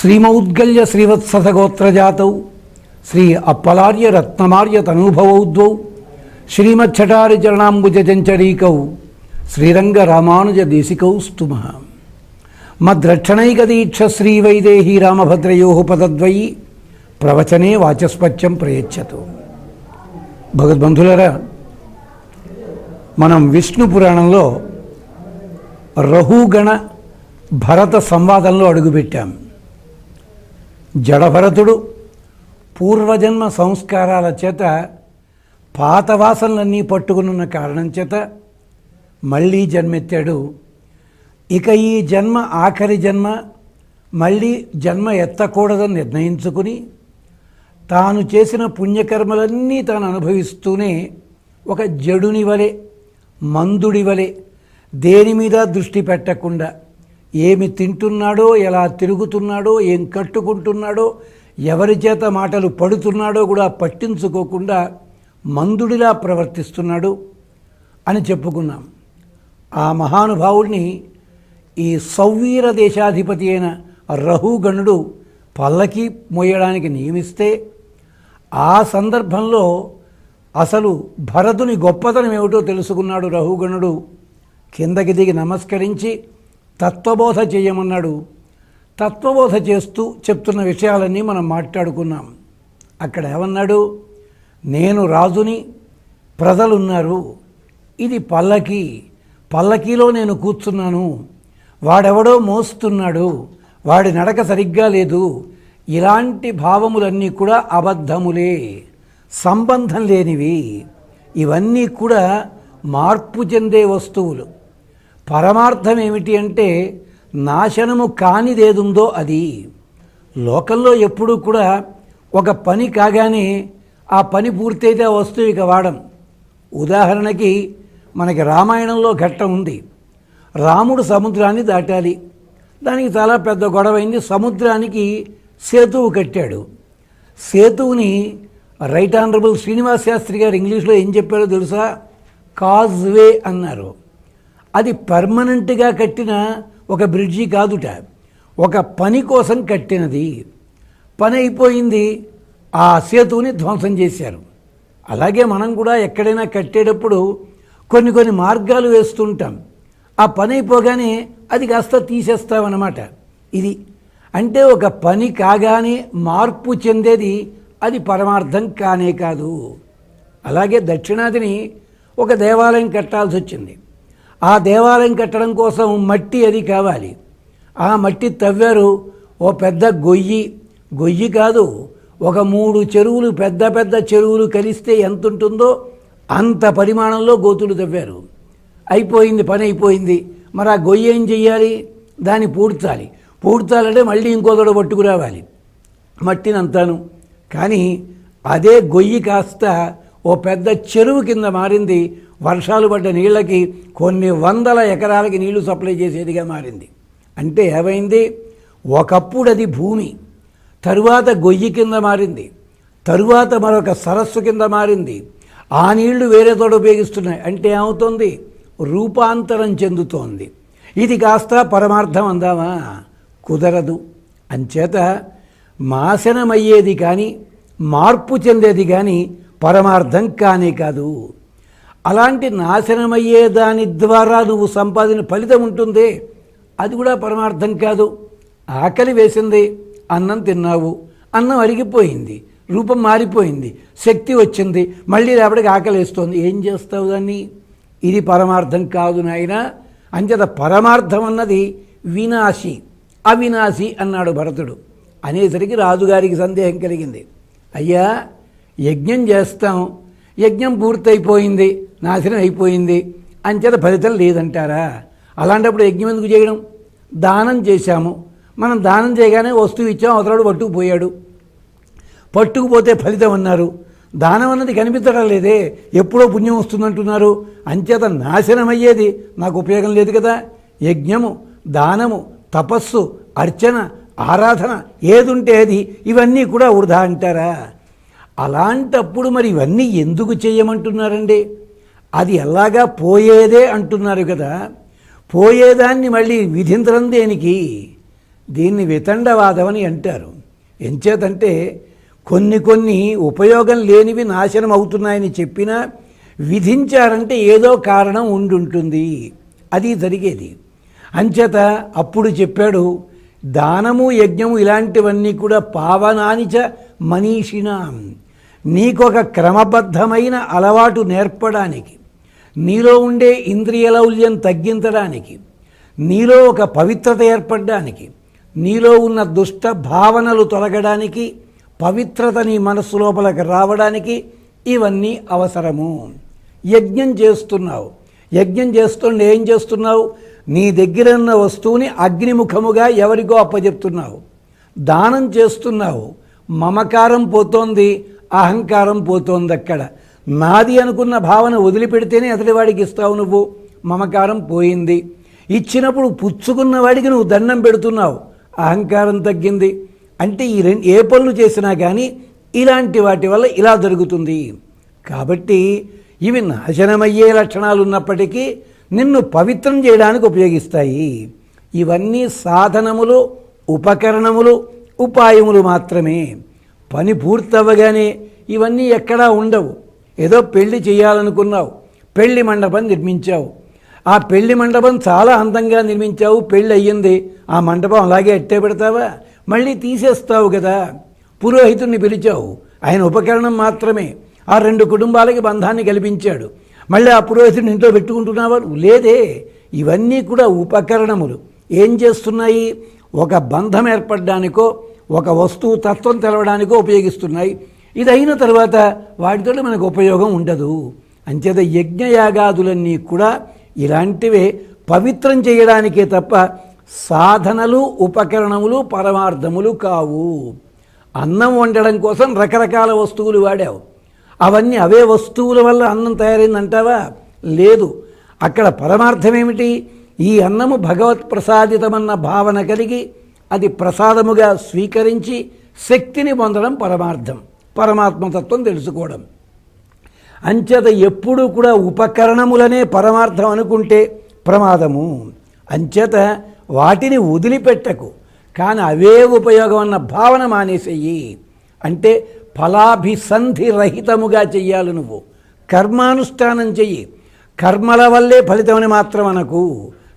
శ్రీమౌద్గల్య శ్రీవత్సగోత్రజాతౌ శ్రీ అప్పలార్య రత్నమార్య తనూభవౌద్వౌ శ్రీమచ్చటారిచరణాంబుజచంచరీకౌ శ్రీరంగ రామానుజ దేశికౌ స్తుమః. మద్రక్షణైకదీక్ష శ్రీవైదేహీ రామభద్రయో పదద్వయీ ప్రవచనే వాచస్పత్యం ప్రయచ్చతు. భగవద్బంధులరా, మనం విష్ణు పురాణంలో రహుగణ భరత సంవాదంలో అడుగుపెట్టాం. జడభరతుడు పూర్వజన్మ సంస్కారాల చేత పాత వాసనలన్నీ పట్టుకున్న కారణం చేత మళ్ళీ జన్మెత్తాడు. ఇక ఈ జన్మ ఆఖరి జన్మ, మళ్ళీ జన్మ ఎత్తకూడదని నిర్ణయించుకుని తాను చేసిన పుణ్యకర్మలన్నీ తాను అనుభవిస్తూనే ఒక జడుని వలె, మందుడి వలె దేని మీద దృష్టి పెట్టకుండా ఏమి తింటున్నాడో, ఎలా తిరుగుతున్నాడో, ఏం కట్టుకుంటున్నాడో, ఎవరి చేత మాటలు పడుతున్నాడో కూడా పట్టించుకోకుండా మందుడిలా ప్రవర్తిస్తున్నాడు అని చెప్పుకున్నాం. ఆ మహానుభావుడిని ఈ సౌవీర దేశాధిపతి అయిన రహుగణుడు పల్లకి మోయడానికి నియమిస్తే ఆ సందర్భంలో అసలు భరతుని గొప్పతనం ఏమిటో తెలుసుకున్నాడు రహుగణుడు. కిందకి దిగి నమస్కరించి తత్వబోధ చేయమన్నాడు. తత్వబోధ చేస్తూ చెప్తున్న విషయాలన్నీ మనం మాట్లాడుకున్నాం. అక్కడ ఏమన్నాడు? నేను రాజుని, ప్రజలున్నారు, ఇది పల్లకి, పల్లకీలో నేను కూర్చున్నాను, వాడెవడో మోస్తున్నాడు, వాడి నడక సరిగ్గా లేదు, ఇలాంటి భావములన్నీ కూడా అబద్ధములే, సంబంధం లేనివి. ఇవన్నీ కూడా మార్పు చెందే వస్తువులు. పరమార్థం ఏమిటి అంటే నాశనము కానిదేదుందో అది. లోకంలో ఎప్పుడూ కూడా ఒక పని కాగానే ఆ పని పూర్తయితే ఆ వస్తువు ఇక వాడం. ఉదాహరణకి మనకి రామాయణంలో ఘట్టం ఉంది. రాముడు సముద్రాన్ని దాటాలి, దానికి చాలా పెద్ద గొడవైంది. సముద్రానికి సేతువు కట్టాడు. సేతువుని రైట్ ఆనరబుల్ శ్రీనివాస్ శాస్త్రి గారు ఇంగ్లీష్లో ఏం చెప్పారో తెలుసా? కాజ్వే అన్నారు. అది పర్మనెంట్గా కట్టిన ఒక బ్రిడ్జి కాదుట, ఒక పని కోసం కట్టినది. పని అయిపోయింది, ఆ సేతువుని ధ్వంసం చేశారు. అలాగే మనం కూడా ఎక్కడైనా కట్టేటప్పుడు కొన్ని మార్గాలు వేస్తుంటాం. ఆ పని అయిపోగానే అది కాస్త తీసేస్తామన్నమాట. ఇది అంటే ఒక పని కాగానే మార్పు చెందేది, అది పరమార్థం కానే కాదు. అలాగే దక్షిణాదిని ఒక దేవాలయం కట్టాల్సి వచ్చింది. ఆ దేవాలయం కట్టడం కోసం మట్టి అది కావాలి. ఆ మట్టి తవ్వారు. ఓ పెద్ద గొయ్యి కాదు, ఒక 3 చెరువులు, పెద్ద పెద్ద చెరువులు కలిస్తే ఎంత ఉంటుందో అంత పరిమాణంలో గోతులు తవ్వారు. అయిపోయింది, పని అయిపోయింది. మరి ఆ గొయ్యి ఏం చెయ్యాలి? దాన్ని పూడ్చాలంటే మళ్ళీ ఇంకో తోడ పట్టుకురావాలి మట్టినంతాను. కానీ అదే గొయ్యి కాస్త ఓ పెద్ద చెరువు కింద మారింది. వర్షాలు పడ్డ నీళ్ళకి కొన్ని వందల ఎకరాలకి నీళ్లు సప్లై చేసేదిగా మారింది. అంటే ఏమైంది? ఒకప్పుడు అది భూమి, తరువాత గొయ్యి కింద మారింది, తరువాత మరొక సరస్సు కింద మారింది. ఆ నీళ్లు వేరే తోట ఉపయోగిస్తున్నాయి. అంటే ఏమవుతుంది? రూపాంతరం చెందుతోంది. ఇది కాస్త పరమార్థం అందామా? కుదరదు. అంచేత నాశనమయ్యేది కానీ మార్పు చెందేది కానీ పరమార్థం కానే కాదు. అలాంటి నాశనమయ్యే దాని ద్వారా నువ్వు సంపాదించిన ఫలితం ఉంటుందే, అది కూడా పరమార్థం కాదు. ఆకలి వేసింది, అన్నం తిన్నావు, అన్నం అరిగిపోయింది, రూపం మారిపోయింది, శక్తి వచ్చింది, మళ్ళీ రేపటికి ఆకలి వేస్తోంది, ఏం చేస్తావు దాన్ని? ఇది పరమార్థం కాదు నాయనా. అంచేత పరమార్థం అన్నది వినాశి, అవినాశి అన్నాడు భరతుడు. అనేసరికి రాజుగారికి సందేహం కలిగింది. అయ్యా, యజ్ఞం చేస్తాం, యజ్ఞం పూర్తయిపోయింది, నాశనం అయిపోయింది, అంచేత ఫలితం లేదంటారా? అలాంటప్పుడు యజ్ఞం ఎందుకు చేయడం? దానం చేశాము, మనం దానం చేయగానే వస్తువు ఇచ్చాం, అవతలాడు పట్టుకుపోయాడు, పట్టుకుపోతే ఫలితం అన్నారు. దానం అన్నది కనిపించడం లేదే, ఎప్పుడో పుణ్యం వస్తుందంటున్నారు. అంచేత నాశనం అయ్యేది నాకు ఉపయోగం లేదు కదా. యజ్ఞము, దానము, తపస్సు, అర్చన, ఆరాధన ఏదుంటే అది, ఇవన్నీ కూడా వృధా అంటారా? అలాంటప్పుడు మరి ఇవన్నీ ఎందుకు చేయమంటున్నారండి? అది ఎలాగా పోయేదే అంటున్నారు కదా. పోయేదాన్ని మళ్ళీ విధించడం దేనికి? దీన్ని వితండవాదం అని అంటారు. ఎంచేతంటే కొన్ని ఉపయోగం లేనివి నాశనం అవుతున్నాయని చెప్పినా విధించారంటే ఏదో కారణం ఉండుంటుంది, అది జరిగేది. అంచేత అప్పుడు చెప్పాడు, దానము యజ్ఞము ఇలాంటివన్నీ కూడా పావనానిచ మనీషిణాం, నీకొక క్రమబద్ధమైన అలవాటు నేర్పడానికి, నీలో ఉండే ఇంద్రియలౌల్యం తగ్గించడానికి, నీలో ఒక పవిత్రత ఏర్పడడానికి, నీలో ఉన్న దుష్ట భావనలు తొలగడానికి, పవిత్రత నీ మనస్సు లోపలికి రావడానికి ఇవన్నీ అవసరము. యజ్ఞం చేస్తున్నావు, యజ్ఞం చేస్తుండే ఏం చేస్తున్నావు? నీ దగ్గర ఉన్న వస్తువుని అగ్నిముఖముగా ఎవరికో అప్పచెప్తున్నావు. దానం చేస్తున్నావు, మమకారం పోతోంది, అహంకారం పోతోంది. అక్కడ నాది అనుకున్న భావన వదిలిపెడితేనే ఎదుటివాడికి ఇస్తావు నువ్వు. మమకారం పోయింది. ఇచ్చినప్పుడు పుచ్చుకున్న వాడికి నువ్వు దండం పెడుతున్నావు, అహంకారం తగ్గింది. అంటే ఈ ఏ పనులు చేసినా కానీ ఇలాంటి వాటి వల్ల ఇలా జరుగుతుంది. కాబట్టి ఇవి నాశనమయ్యే లక్షణాలు ఉన్నప్పటికీ నిన్ను పవిత్రం చేయడానికి ఉపయోగిస్తాయి. ఇవన్నీ సాధనములు, ఉపకరణములు, ఉపాయములు మాత్రమే. పని పూర్తవ్వగానే ఇవన్నీ ఎక్కడా ఉండవు. ఏదో పెళ్లి చేయాలనుకున్నావు, పెళ్లి మండపం నిర్మించావు. ఆ పెళ్లి మండపం చాలా అందంగా నిర్మించావు, పెళ్ళి అయ్యింది. ఆ మండపం అలాగే ఎట్టే పెడతావా? మళ్ళీ తీసేస్తావు కదా. పురోహితుడిని పిలిచావు, ఆయన ఉపకరణం మాత్రమే. ఆ 2 కుటుంబాలకి బంధాన్ని కల్పించాడు. మళ్ళీ ఆ పురోహితుడిని ఇంట్లో పెట్టుకుంటున్నావా? లేదే. ఇవన్నీ కూడా ఉపకరణములు. ఏం చేస్తున్నాయి? ఒక బంధం ఏర్పడడానికో, ఒక వస్తువు తత్వం తెలవడానికో ఉపయోగిస్తున్నాయి. ఇది అయిన తర్వాత వాటితో మనకు ఉపయోగం ఉండదు. అంచేత యజ్ఞయాగాదులన్నీ కూడా ఇలాంటివే, పవిత్రం చేయడానికే తప్ప సాధనలు, ఉపకరణములు, పరమార్థములు కావు. అన్నం వండడం కోసం రకరకాల వస్తువులు వాడావు, అవన్నీ అవే వస్తువుల వల్ల అన్నం తయారైందంటావా? లేదు. అక్కడ పరమార్థం ఏమిటి? ఈ అన్నము భగవత్ ప్రసాదితమన్న భావన కలిగి అది ప్రసాదముగా స్వీకరించి శక్తిని పొందడం పరమార్థం, పరమాత్మతత్వం తెలుసుకోవడం. అంచేత ఎప్పుడూ కూడా ఉపకరణములనే పరమార్థం అనుకుంటే ప్రమాదము. అంచేత వాటిని వదిలిపెట్టకు, కానీ అవే ఉపయోగం అన్న భావన మానేసేయి. అంటే ఫలాభిసంధి రహితముగా చెయ్యాలి. నువ్వు కర్మానుష్ఠానం చెయ్యి. కర్మల వల్లే ఫలితమని మాత్రం అనకు.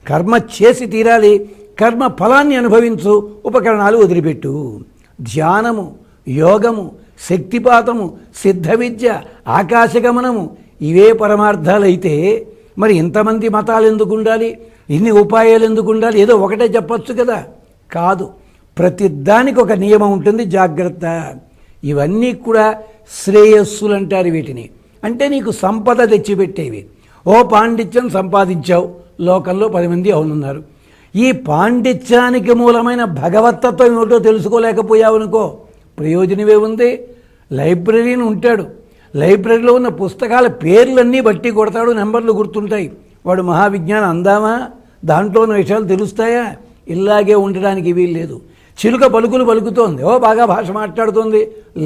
కర్మ చేసి తీరాలి, కర్మ ఫలాన్ని అనుభవించు, ఉపకరణాలు వదిలిపెట్టు. ధ్యానము, యోగము, శక్తిపాతము, సిద్ధ విద్య, ఆకాశగమనము ఇవే పరమార్థాలైతే మరి ఇంతమంది మతాలు ఎందుకు ఉండాలి? ఇన్ని ఉపాయాలు ఎందుకు ఉండాలి? ఏదో ఒకటే చెప్పచ్చు కదా. కాదు, ప్రతి దానికి ఒక నియమం ఉంటుంది, జాగ్రత్త. ఇవన్నీ కూడా శ్రేయస్సులు అంటారు వీటిని. అంటే నీకు సంపద తెచ్చిపెట్టేవి. ఓ పాండిత్యం సంపాదించావు, లోకంలో 10 మంది అవునున్నారు. ఈ పాండిత్యానికి మూలమైన భగవత్తత్వం ఏమిటో తెలుసుకోలేకపోయావు అనుకో, ప్రయోజనమే ఉంది. లైబ్రరీని ఉంటాడు, లైబ్రరీలో ఉన్న పుస్తకాల పేర్లన్నీ బట్టి కొడతాడు, నెంబర్లు గుర్తుంటాయి. వాడు మహావిజ్ఞానం అందామా? దాంట్లో ఉన్న విషయాలు తెలుస్తాయా? ఇలాగే ఉండడానికి వీల్లేదు. చిలుక పలుకులు పలుకుతోంది, ఓ బాగా భాష మాట్లాడుతోంది,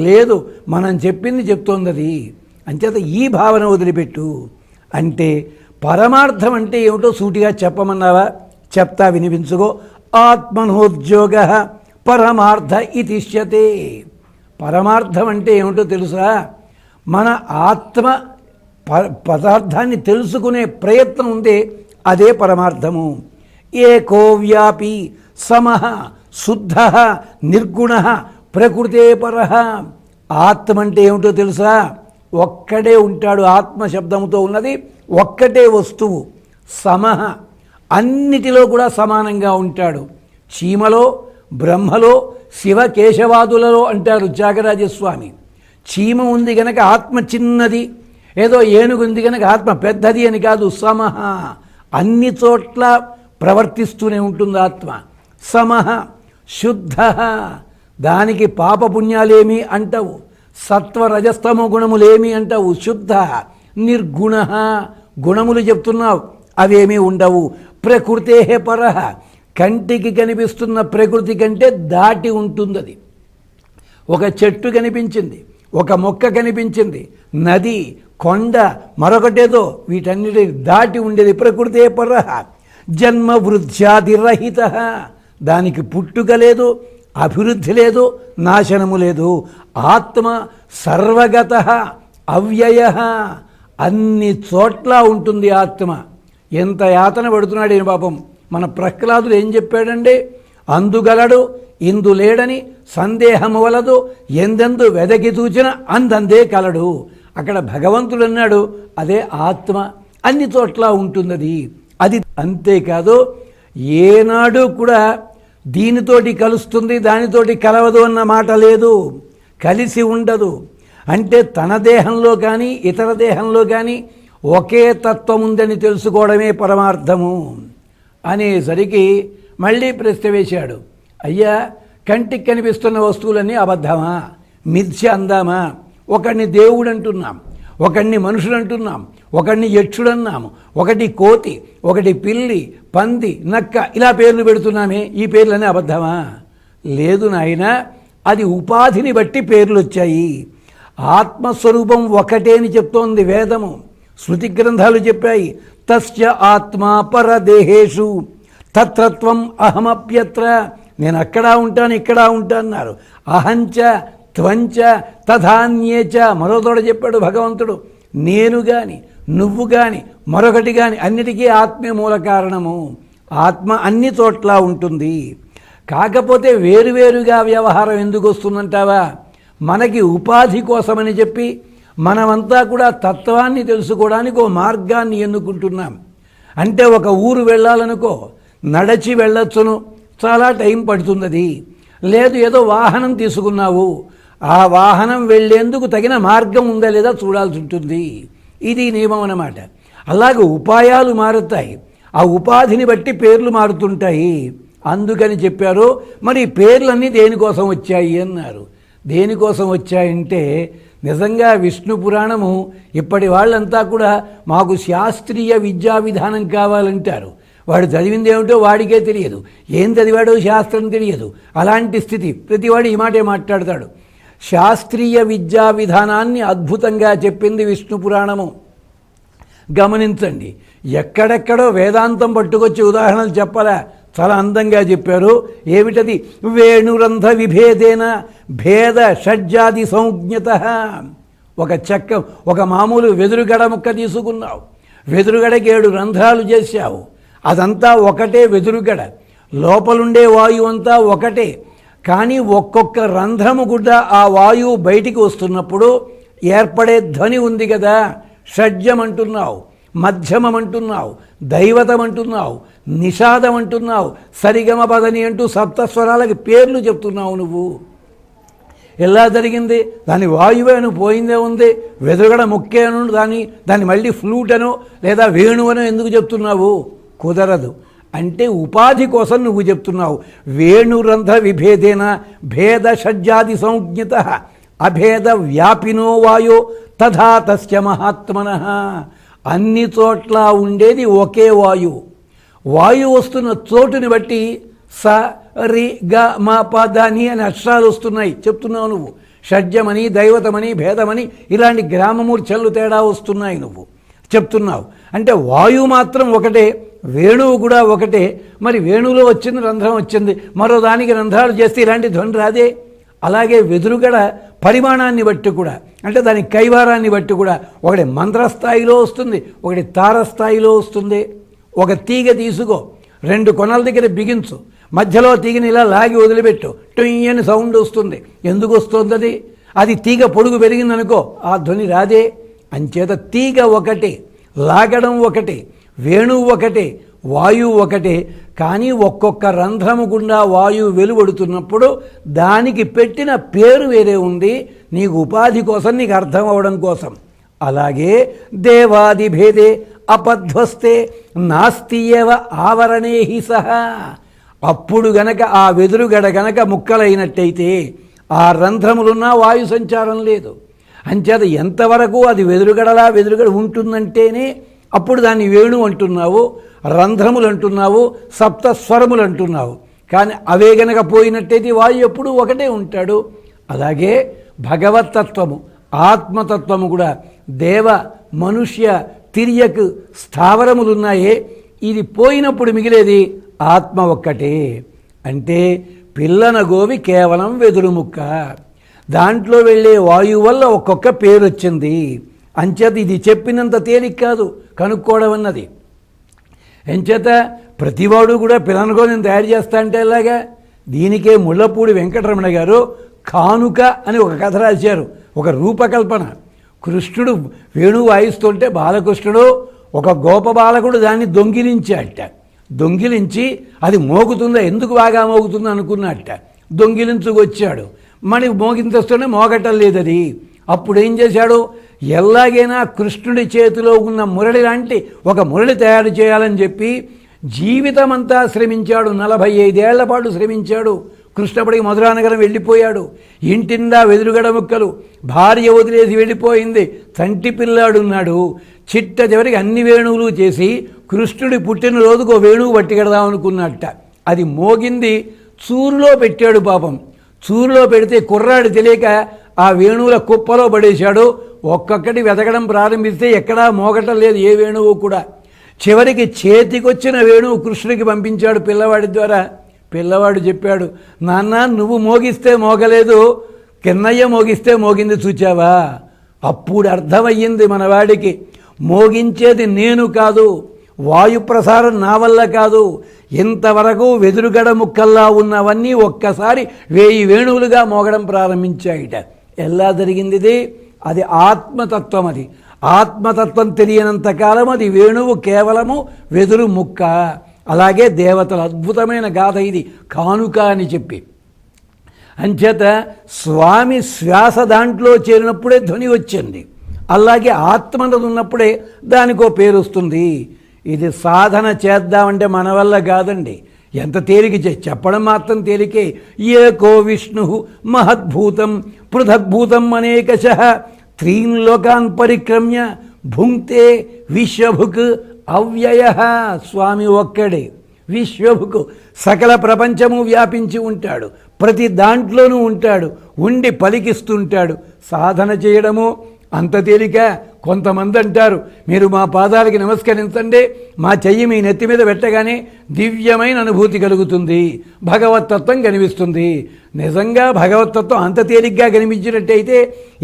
లేదు, మనం చెప్పింది చెప్తోంది అది. అంచేత ఈ భావన వదిలిపెట్టు. అంటే పరమార్థం అంటే ఏమిటో సూటిగా చెప్పమన్నావా? చెప్తా, వినిపించుకో. ఆత్మనోద్యోగ పరమార్థ ఇతిష్యతే. పరమార్థం అంటే ఏమిటో తెలుసా? మన ఆత్మ పదార్థాన్ని తెలుసుకునే ప్రయత్నం ఉందే, అదే పరమార్థము. ఏకో వ్యాపి సమః శుద్ధ నిర్గుణ ప్రకృతే పరః. ఆత్మ అంటే ఏమిటో తెలుసా? ఒక్కడే ఉంటాడు. ఆత్మ శబ్దంతో ఉన్నది ఒక్కటే వస్తువు. సమః, అన్నిటిలో కూడా సమానంగా ఉంటాడు. చీమలో, బ్రహ్మలో, శివకేశవాదులలో అంటారు త్యాగరాజస్వామి. చీమ ఉంది గనక ఆత్మ చిన్నది, ఏదో ఏనుగు ఉంది గనక ఆత్మ పెద్దది అని కాదు. సమః, అన్ని చోట్ల ప్రవర్తిస్తూనే ఉంటుంది ఆత్మ. సమః శుద్ధ, దానికి పాపపుణ్యాలేమి అంటావు, సత్వరజస్తమో గుణములేమి అంటావు. శుద్ధ నిర్గుణ, గుణములు చెప్తున్నావు, అవేమీ ఉండవు. ప్రకృతే పరః, కంటికి కనిపిస్తున్న ప్రకృతి కంటే దాటి ఉంటుంది అది. ఒక చెట్టు కనిపించింది, ఒక మొక్క కనిపించింది, నది, కొండ, మరొకటేదో, వీటన్నిటి దాటి ఉండేది ప్రకృతే పరః. జన్మ వృద్ధ్యాదిరహిత, దానికి పుట్టుక లేదు, అభివృద్ధి లేదు, నాశనము లేదు. ఆత్మ సర్వగత అవ్యయ, అన్ని చోట్ల ఉంటుంది ఆత్మ. ఎంత యాతన పడుతున్నాడు ఈయన పాపం. మన ప్రహ్లాదుడు ఏం చెప్పాడండి? అందుగలడు ఇందు లేడని సందేహము వలదు, ఎందెందు వెదకి చూచిన అందందే కలడు. అక్కడ భగవంతుడు అన్నాడు, అదే ఆత్మ అన్ని చోట్ల ఉంటున్నది. అది అంతేకాదు, ఏనాడు కూడా దీనితోటి కలుస్తుంది దానితోటి కలవదు అన్న మాట లేదు. కలిసి ఉండదు. అంటే తన దేహంలో కానీ ఇతర దేహంలో కానీ ఒకే తత్వం ఉందని తెలుసుకోవడమే పరమార్థము అనేసరికి మళ్ళీ ప్రశ్న వేశాడు. అయ్యా, కంటికి కనిపిస్తున్న వస్తువులన్నీ అబద్ధమా, మిథ్య అందామా? ఒకడిని దేవుడు అంటున్నాం, ఒకడిని మనుషుడు అంటున్నాం, ఒకడిని యక్షుడన్నాము, ఒకటి కోతి, ఒకటి పిల్లి, పంది, నక్క, ఇలా పేర్లు పెడుతున్నామే. ఈ పేర్లన్నీ అబద్ధమా? లేదు నాయన, అది ఉపాధిని బట్టి పేర్లు వచ్చాయి. ఆత్మస్వరూపం ఒకటే అని చెప్తోంది వేదము, శృతి గ్రంథాలు చెప్పాయి. తస్య ఆత్మా పరదేహేషు తత్రత్వం అహమప్యత్ర. నేను అక్కడ ఉంటాను ఇక్కడ ఉంటానన్నారు. అహంచ త్వంచ తథాన్యేచ. మరో తోడ చెప్పాడు భగవంతుడు, నేను కానీ నువ్వు కానీ మరొకటి కానీ అన్నిటికీ ఆత్మే మూల కారణము. ఆత్మ అన్ని చోట్ల ఉంటుంది. కాకపోతే వేరువేరుగా వ్యవహారం ఎందుకు వస్తుందంటావా? మనకి ఉపాధి కోసమని చెప్పి మనమంతా కూడా తత్వాన్ని తెలుసుకోవడానికి ఓ మార్గాన్ని ఎన్నుకుంటున్నాం. అంటే ఒక ఊరు వెళ్ళాలనుకో, నడచి వెళ్ళొచ్చును, చాలా టైం పడుతుంది. లేదు ఏదో వాహనం తీసుకున్నావు, ఆ వాహనం వెళ్ళేందుకు తగిన మార్గం ఉందా లేదా చూడాల్సి ఉంటుంది. ఇది నియమం అన్నమాట. అలాగే ఉపాయాలు మారుతాయి, ఆ ఉపాధిని బట్టి పేర్లు మారుతుంటాయి. అందుకని చెప్పారు. మరి పేర్లన్నీ దేనికోసం వచ్చాయి అన్నారు. దేనికోసం వచ్చాయంటే నిజంగా విష్ణు పురాణము ఇప్పటి వాళ్ళంతా కూడా మాకు శాస్త్రీయ విద్యా విధానం కావాలంటారు. వాడు చదివింది ఏమిటో వాడికే తెలియదు, ఏం చదివాడో శాస్త్రం తెలియదు. అలాంటి స్థితి. ప్రతివాడు ఈ మాటే మాట్లాడతాడు. శాస్త్రీయ విద్యా విధానాన్ని అద్భుతంగా చెప్పింది విష్ణు పురాణము. గమనించండి, ఎక్కడెక్కడో వేదాంతం పట్టుకొచ్చి ఉదాహరణలు చెప్పరా, చాలా అందంగా చెప్పారు. ఏమిటది? వేణురంధ్ర విభేదేన భేద షడ్జాది సంజ్ఞత. ఒక చెక్క, ఒక మామూలు వెదురుగడ ముక్క తీసుకున్నావు, వెదురుగడకి 7 రంధ్రాలు చేశావు. అదంతా ఒకటే వెదురుగడ, లోపలుండే వాయువు అంతా ఒకటే. కానీ ఒక్కొక్క రంధ్రము కూడా ఆ వాయువు బయటికి వస్తున్నప్పుడు ఏర్పడే ధ్వని ఉంది కదా, షడ్జం అంటున్నావు, మధ్యమం అంటున్నావు, దైవతం అంటున్నావు, నిషాదం అంటున్నావు, సరిగమ పదని అంటూ సప్తస్వరాలకి పేర్లు చెప్తున్నావు నువ్వు. ఎలా జరిగింది? దాని వాయువేను పోయిందే ఉంది, వెదురుగడ ముక్కేను దాన్ని మళ్ళీ ఫ్లూట్ అనో లేదా వేణువనో ఎందుకు చెప్తున్నావు? కుదరదు. అంటే ఉపాధి కోసం నువ్వు చెప్తున్నావు. వేణురంధ్ర విభేదేన భేద షడ్జాది సంజ్ఞత అభేద వ్యాపినో వాయో తథా తస్య మహాత్మనః. అన్ని చోట్ల ఉండేది ఒకే వాయువు. వాయువు వస్తున్న చోటుని బట్టి స రి గ మ ప ద ని అనే అక్షరాలు వస్తున్నాయి చెప్తున్నావు నువ్వు. షడ్జమని, దైవతమని, భేదమని ఇలాంటి గ్రామమూర్ఛలు తేడా వస్తున్నాయి నువ్వు చెప్తున్నావు. అంటే వాయువు మాత్రం ఒకటే, వేణువు కూడా ఒకటే. మరి వేణువులో వచ్చింది రంధ్రం వచ్చింది, మరో దానికి రంధ్రాలు చేస్తే ఇలాంటి ధ్వని రాదే. అలాగే వెదురుగడ పరిమాణాన్ని బట్టి కూడా, అంటే దాని కైవారాన్ని బట్టి కూడా ఒకటి మంత్రస్థాయిలో వస్తుంది, ఒకటి తారస్థాయిలో వస్తుంది. ఒక తీగ తీసుకో, 2 కొనల దగ్గర బిగించు, మధ్యలో తీగని ఇలా లాగి వదిలిపెట్టు, టొయ్యని సౌండ్ వస్తుంది. ఎందుకు వస్తుంది? అది తీగ పొడుగు పెరిగిందనుకో ఆ ధ్వని రాదే. అంచేత తీగ ఒకటే, లాగడం ఒకటే, వేణువు ఒకటే, వాయువు ఒకటే. కానీ ఒక్కొక్క రంధ్రము గుండా వాయువు వెలువడుతున్నప్పుడు దానికి పెట్టిన పేరు వేరే ఉంది, నీకు ఉపాధి కోసం, నీకు అర్థం అవడం కోసం. అలాగే దేవాది భేదే అపధ్వస్తే నాస్తి ఏవ ఆవరణే హి సహా. అప్పుడు గనక ఆ వెదురుగడ గనక ముక్కలైనట్టయితే ఆ రంధ్రములున్నా వాయు సంచారం లేదు. అంచేత ఎంతవరకు అది వెదురుగడ ఉంటుందంటేనే అప్పుడు దాన్ని వేణు అంటున్నావు, రంధ్రములు అంటున్నావు, సప్తస్వరములు అంటున్నావు. కానీ అవే గనక పోయినట్టయితే వాయు ఎప్పుడూ ఒకటే ఉంటాడు. అలాగే భగవత్తత్వము, ఆత్మతత్వము కూడా దేవ, మనుష్య, తిర్యక్ స్థావరములున్నాయే, ఇది పోయినప్పుడు మిగిలేది ఆత్మ ఒక్కటే. అంటే పిల్లన గోవి కేవలం వెదురు ముక్క, దాంట్లో వెళ్ళే వాయువు వల్ల ఒక్కొక్క పేరు వచ్చింది. అంచేత ఇది చెప్పినంత తేలిక కాదు కనుక్కోవడం అన్నది. ఎంచేత ప్రతివాడు కూడా పిల్లనగోని తయారు చేస్తా అంటే ఎలాగా? దీనికే ముళ్ళపూడి వెంకటరమణ గారు కానుక అని ఒక కథ రాశారు, ఒక రూపకల్పన. కృష్ణుడు వేణువు వాయిస్తుంటే బాలకృష్ణుడు ఒక గోప బాలకుడు దాన్ని దొంగిలించాట. దొంగిలించి అది మోగుతుందా, ఎందుకు బాగా మోగుతుంది అనుకున్నట్ట. దొంగిలించుకొచ్చాడు, మణి మోగించేస్తూనే మోగటం లేదు అది. అప్పుడు ఏం చేశాడు, ఎలాగైనా కృష్ణుడి చేతిలో ఉన్న మురళి లాంటి ఒక మురళి తయారు చేయాలని చెప్పి జీవితమంతా శ్రమించాడు. 45 ఏళ్ల పాటు శ్రమించాడు. కృష్ణపడికి మధురానగరం వెళ్ళిపోయాడు. ఇంటిందా వెదురుగడ ముక్కలు, భార్య వదిలేసి వెళ్ళిపోయింది, తంటి పిల్లాడున్నాడు. చిట్ట చివరికి అన్ని వేణువులు చేసి కృష్ణుడి పుట్టినరోజుకు ఓ వేణువు పట్టికెడదాం అనుకున్నట్ట. అది మోగింది, చూరులో పెట్టాడు. పాపం చూరులో పెడితే కుర్రాడు తెలియక ఆ వేణువుల కుప్పలో పడేశాడు. ఒక్కొక్కటి వెతకడం ప్రారంభిస్తే ఎక్కడా మోగటం లేదు ఏ వేణువు కూడా. చివరికి చేతికొచ్చిన వేణువు కృష్ణుడికి పంపించాడు పిల్లవాడి ద్వారా. పిల్లవాడు చెప్పాడు, నాన్న నువ్వు మోగిస్తే మోగలేదు, కిన్నయ్య మోగిస్తే మోగింది చూచావా? అప్పుడు అర్థమయ్యింది మనవాడికి, మోగించేది నేను కాదు, వాయుప్రసారం నా వల్ల కాదు. ఇంతవరకు వెదురుగడ ముక్కల్లా ఉన్నవన్నీ ఒక్కసారి 1000 వేణువులుగా మోగడం ప్రారంభించాయిట. ఎలా జరిగింది ఇది? అది ఆత్మతత్వం. అది ఆత్మతత్వం తెలియనంత కాలం అది వేణువు కేవలము వెదురు ముక్క. అలాగే దేవతల అద్భుతమైన గాథ ఇది, కానుక అని చెప్పి. అంచేత స్వామి శ్వాస దాంట్లో చేరినప్పుడే ధ్వని వచ్చింది. అలాగే ఆత్మనది ఉన్నప్పుడే దానికో పేరు వస్తుంది. ఇది సాధన చేద్దామంటే మన వల్ల కాదండి. ఎంత తేలిక చెప్పడం మాత్రం తేలికే. ఏకో విష్ణు మహద్భూతం పృథగ్భూతం అనేకశః త్రీన్ లోకాన్ పరిక్రమ్య భుంక్తే విశ్వభుక్ అవ్యయ. స్వామి ఒక్కడే విశ్వభుకు, సకల ప్రపంచము వ్యాపించి ఉంటాడు, ప్రతి దాంట్లోనూ ఉంటాడు, ఉండి పలికిస్తుంటాడు. సాధన చేయడము అంత తేలిక? కొంతమంది అంటారు, మీరు మా పాదాలకి నమస్కరించండి, మా చెయ్యి మీ నెత్తి మీద పెట్టగానే దివ్యమైన అనుభూతి కలుగుతుంది, భగవత్తత్వం కనిపిస్తుంది. నిజంగా భగవత్తత్వం అంత తేలిగ్గా కనిపించినట్టయితే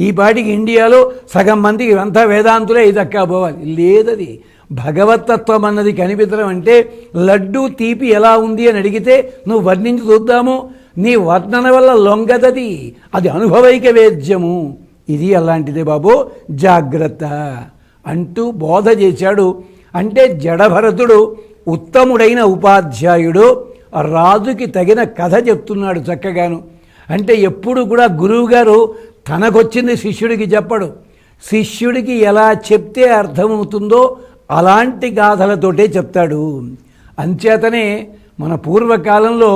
ఈ పాటికి ఇండియాలో సగం మందికి అంతా వేదాంతులే ఇదక్కా పోవాలి. లేదది. భగవత్తత్వం అన్నది కనిపించడం అంటే లడ్డూ తీపి ఎలా ఉంది అని అడిగితే నువ్వు వర్ణించి చూద్దాము, నీ వర్ణన వల్ల లొంగదది, అది అనుభవైక వేద్యము. ఇది అలాంటిదే బాబు, జాగ్రత్త అంటూ బోధ చేశాడు. అంటే జడభరతుడు ఉత్తముడైన ఉపాధ్యాయుడు, రాజుకి తగిన కథ చెప్తున్నాడు చక్కగాను. అంటే ఎప్పుడు కూడా గురువుగారు తనకొచ్చింది శిష్యుడికి చెప్పడు, శిష్యుడికి ఎలా చెప్తే అర్థమవుతుందో అలాంటి గాథలతోటే చెప్తాడు. అంచేతనే మన పూర్వకాలంలో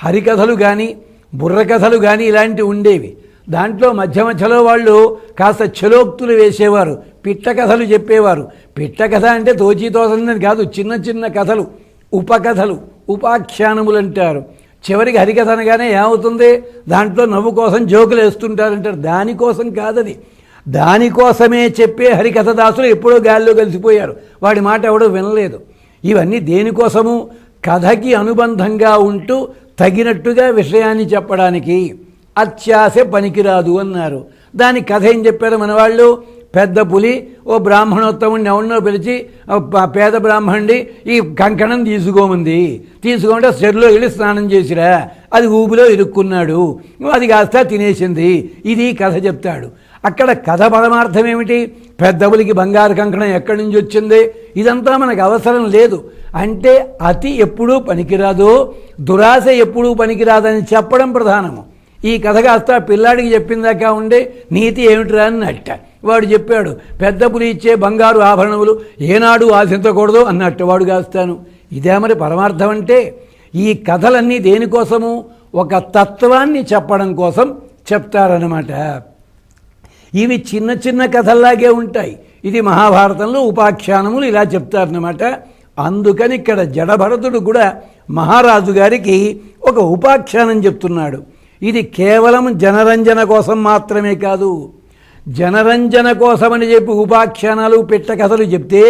హరికథలు కానీ బుర్రకథలు కానీ ఇలాంటివి ఉండేవి. దాంట్లో మధ్య మధ్యలో వాళ్ళు కాస్త చలోక్తులు వేసేవారు, పిట్ట కథలు చెప్పేవారు. పిట్ట కథ అంటే తోచిందని కాదు, చిన్న చిన్న కథలు, ఉపకథలు, ఉపాఖ్యానములు అంటారు. చివరికి హరికథ అనగానే ఏమవుతుంది, దాంట్లో నవ్వు కోసం జోకులు వేస్తుంటారంటారు. దానికోసం కాదది, దానికోసమే చెప్పే హరికథ దాసులు ఎప్పుడో గాల్లో కలిసిపోయారు, వాడి మాట ఎవడో వినలేదు. ఇవన్నీ దేనికోసము? కథకి అనుబంధంగా ఉంటూ తగినట్టుగా విషయాన్ని చెప్పడానికి. అత్యాశ పనికిరాదు అన్నారు. దాని కథ ఏం చెప్పారు మనవాళ్ళు? పెద్ద పులి ఓ బ్రాహ్మణోత్తముడిని ఎవరినో పిలిచి, పేద బ్రాహ్మణుడి ఈ కంకణం తీసుకోమంటే చెరులో వెళ్ళి స్నానం చేసిరా, అది ఊబిలో ఇరుక్కున్నాడు, అది కాస్త తినేసింది. ఇది కథ చెప్తాడు. అక్కడ కథ పరమార్థం ఏమిటి? పెద్ద పులికి బంగారు కంకణం ఎక్కడి నుంచి వచ్చింది? ఇదంతా మనకు అవసరం లేదు. అంటే అతి ఎప్పుడూ పనికిరాదు, దురాశ ఎప్పుడూ పనికిరాదని చెప్పడం ప్రధానము. ఈ కథ కాస్త పిల్లాడికి చెప్పిందాకా ఉండే నీతి ఏమిటిరా అన్నట్ట. వాడు చెప్పాడు, పెద్ద పులి ఇచ్చే బంగారు ఆభరణములు ఏనాడు ఆశించకూడదు అన్నట్టు వాడు కాస్తాను. ఇదే మరి పరమార్థం అంటే. ఈ కథలన్నీ దేనికోసము? ఒక తత్వాన్ని చెప్పడం కోసం చెప్తారన్నమాట. ఇవి చిన్న చిన్న కథల్లాగే ఉంటాయి. ఇది మహాభారతంలో ఉపాఖ్యానములు ఇలా చెప్తారన్నమాట. అందుకని ఇక్కడ జడభరతుడు కూడా మహారాజు గారికి ఒక ఉపాఖ్యానం చెప్తున్నాడు. ఇది కేవలం జనరంజన కోసం మాత్రమే కాదు. జనరంజన కోసమని చెప్పి ఉపాఖ్యానాలు పిట్ట కథలు చెప్తే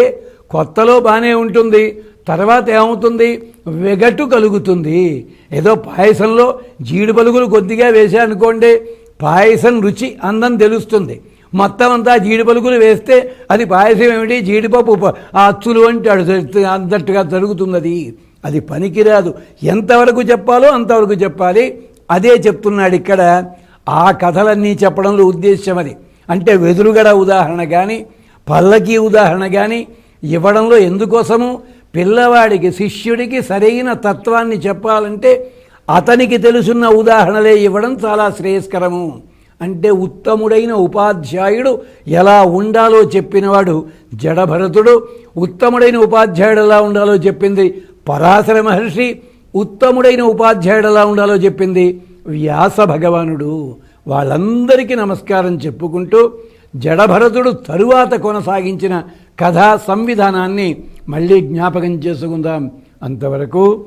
కొత్తలో బాగానే ఉంటుంది, తర్వాత ఏమవుతుంది, వెగటు కలుగుతుంది. ఏదో పాయసంలో జీడి పలుకులు కొద్దిగా వేసానుకోండి, పాయసం రుచి అందం తెలుస్తుంది. మొత్తం అంతా జీడి పలుకులు వేస్తే అది పాయసం ఏమిటి, జీడిపప్పు అచ్చులు అంటాడు అన్నట్టుగా జరుగుతుంది. అది పనికిరాదు. ఎంతవరకు చెప్పాలో అంతవరకు చెప్పాలి. అదే చెప్తున్నాడు ఇక్కడ. ఆ కథలన్నీ చెప్పడంలో ఉద్దేశ్యం అది. అంటే వెదురుగడ ఉదాహరణ కానీ, పల్లకి ఉదాహరణ కానీ ఇవ్వడంలో ఎందుకోసము, పిల్లవాడికి శిష్యుడికి సరైన తత్వాన్ని చెప్పాలంటే అతనికి తెలుసున్న ఉదాహరణలే ఇవ్వడం చాలా శ్రేయస్కరము. అంటే ఉత్తముడైన ఉపాధ్యాయుడు ఎలా ఉండాలో చెప్పినవాడు జడభరతుడు, ఉత్తముడైన ఉపాధ్యాయుడు ఎలా ఉండాలో చెప్పింది పరాశర మహర్షి, ఉత్తముడైన ఉపాధ్యాయుడు ఎలా ఉండాలో చెప్పింది వ్యాస భగవానుడు. వాళ్ళందరికీ నమస్కారం చెప్పుకుంటూ జడభరతుడు తరువాత కొనసాగించిన కథా సంవిధానాన్ని మళ్ళీ జ్ఞాపకం చేసుకుందాం. అంతవరకు